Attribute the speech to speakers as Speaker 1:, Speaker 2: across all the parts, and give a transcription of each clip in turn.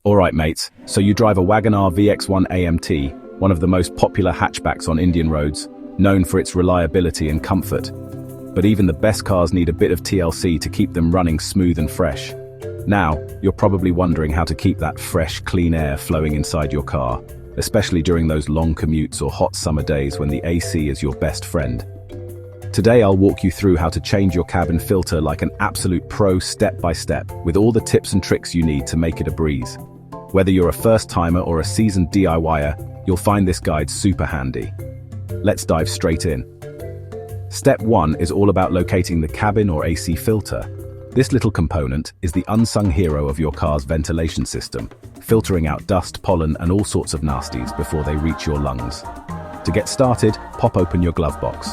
Speaker 1: Alright mates, so you drive a Wagon R VXI AMT, one of the most popular hatchbacks on Indian roads, known for its reliability and comfort. But even the best cars need a bit of TLC to keep them running smooth and fresh. Now, you're probably wondering how to keep that fresh, clean air flowing inside your car, especially during those long commutes or hot summer days when the AC is your best friend. Today I'll walk you through how to change your cabin filter like an absolute pro step by step, with all the tips and tricks you need to make it a breeze. Whether you're a first-timer or a seasoned DIYer, you'll find this guide super handy. Let's dive straight in. Step 1 is all about locating the cabin or AC filter. This little component is the unsung hero of your car's ventilation system, filtering out dust, pollen, and all sorts of nasties before they reach your lungs. To get started, pop open your glove box.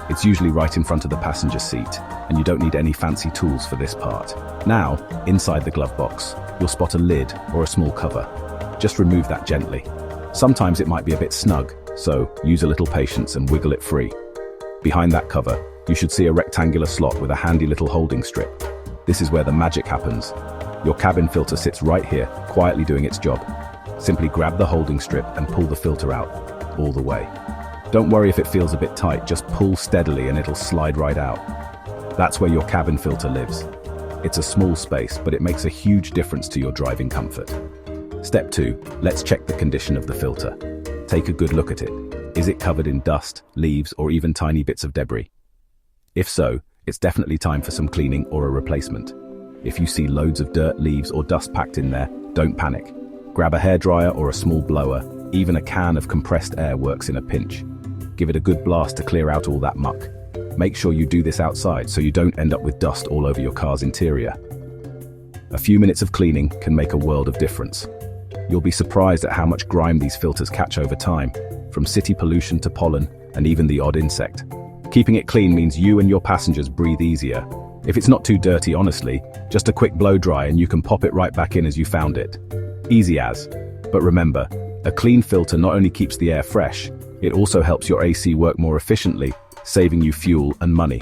Speaker 1: It's usually right in front of the passenger seat, and you don't need any fancy tools for this part. Now, inside the glove box, you'll spot a lid or a small cover. Just remove that gently. Sometimes it might be a bit snug, so use a little patience and wiggle it free. Behind that cover, you should see a rectangular slot with a handy little holding strip. This is where the magic happens. Your cabin filter sits right here, quietly doing its job. Simply grab the holding strip and pull the filter out, all the way. Don't worry if it feels a bit tight, just pull steadily and it'll slide right out. That's where your cabin filter lives. It's a small space, but it makes a huge difference to your driving comfort. Step 2, let's check the condition of the filter. Take a good look at it. Is it covered in dust, leaves, or even tiny bits of debris? If so, it's definitely time for some cleaning or a replacement. If you see loads of dirt, leaves, or dust packed in there, don't panic. Grab a hairdryer or a small blower. Even a can of compressed air works in a pinch. Give it a good blast to clear out all that muck. Make sure you do this outside so you don't end up with dust all over your car's interior. A few minutes of cleaning can make a world of difference. You'll be surprised at how much grime these filters catch over time, from city pollution to pollen and even the odd insect. Keeping it clean means you and your passengers breathe easier. If it's not too dirty, honestly, just a quick blow dry and you can pop it right back in as you found it. Easy as. But remember, a clean filter not only keeps the air fresh, it also helps your AC work more efficiently, saving you fuel and money.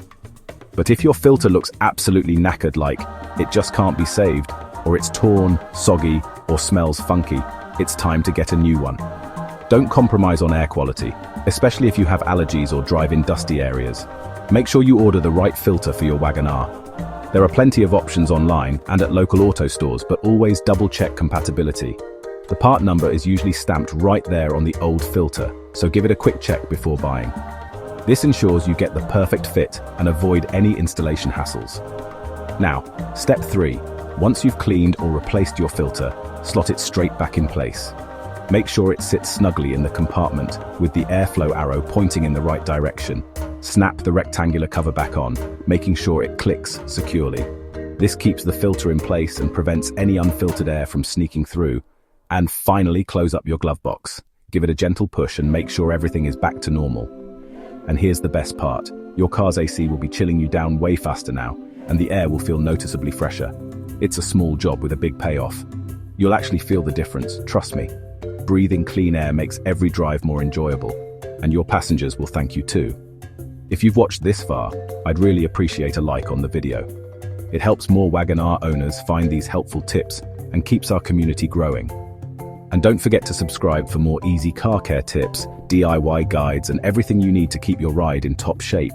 Speaker 1: But if your filter looks absolutely knackered, like it just can't be saved, or it's torn, soggy, or smells funky, it's time to get a new one. Don't compromise on air quality, especially if you have allergies or drive in dusty areas. Make sure you order the right filter for your Wagon R. There are plenty of options online and at local auto stores, but always double-check compatibility. The part number is usually stamped right there on the old filter, so give it a quick check before buying. This ensures you get the perfect fit and avoid any installation hassles. Now, step 3. Once you've cleaned or replaced your filter, slot it straight back in place. Make sure it sits snugly in the compartment with the airflow arrow pointing in the right direction. Snap the rectangular cover back on, making sure it clicks securely. This keeps the filter in place and prevents any unfiltered air from sneaking through. And finally, close up your glove box. Give it a gentle push and make sure everything is back to normal. And here's the best part. Your car's AC will be chilling you down way faster now, and the air will feel noticeably fresher. It's a small job with a big payoff. You'll actually feel the difference, trust me. Breathing clean air makes every drive more enjoyable, and your passengers will thank you too. If you've watched this far, I'd really appreciate a like on the video. It helps more Wagon R owners find these helpful tips and keeps our community growing. And don't forget to subscribe for more easy car care tips, DIY guides, and everything you need to keep your ride in top shape.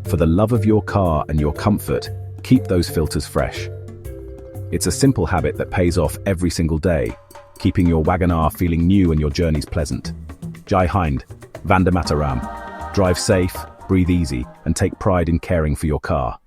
Speaker 1: For the love of your car and your comfort, keep those filters fresh. It's a simple habit that pays off every single day, keeping your Wagon R feeling new and your journeys pleasant. Jai Hind, Vande Mataram. Drive safe, breathe easy, and take pride in caring for your car.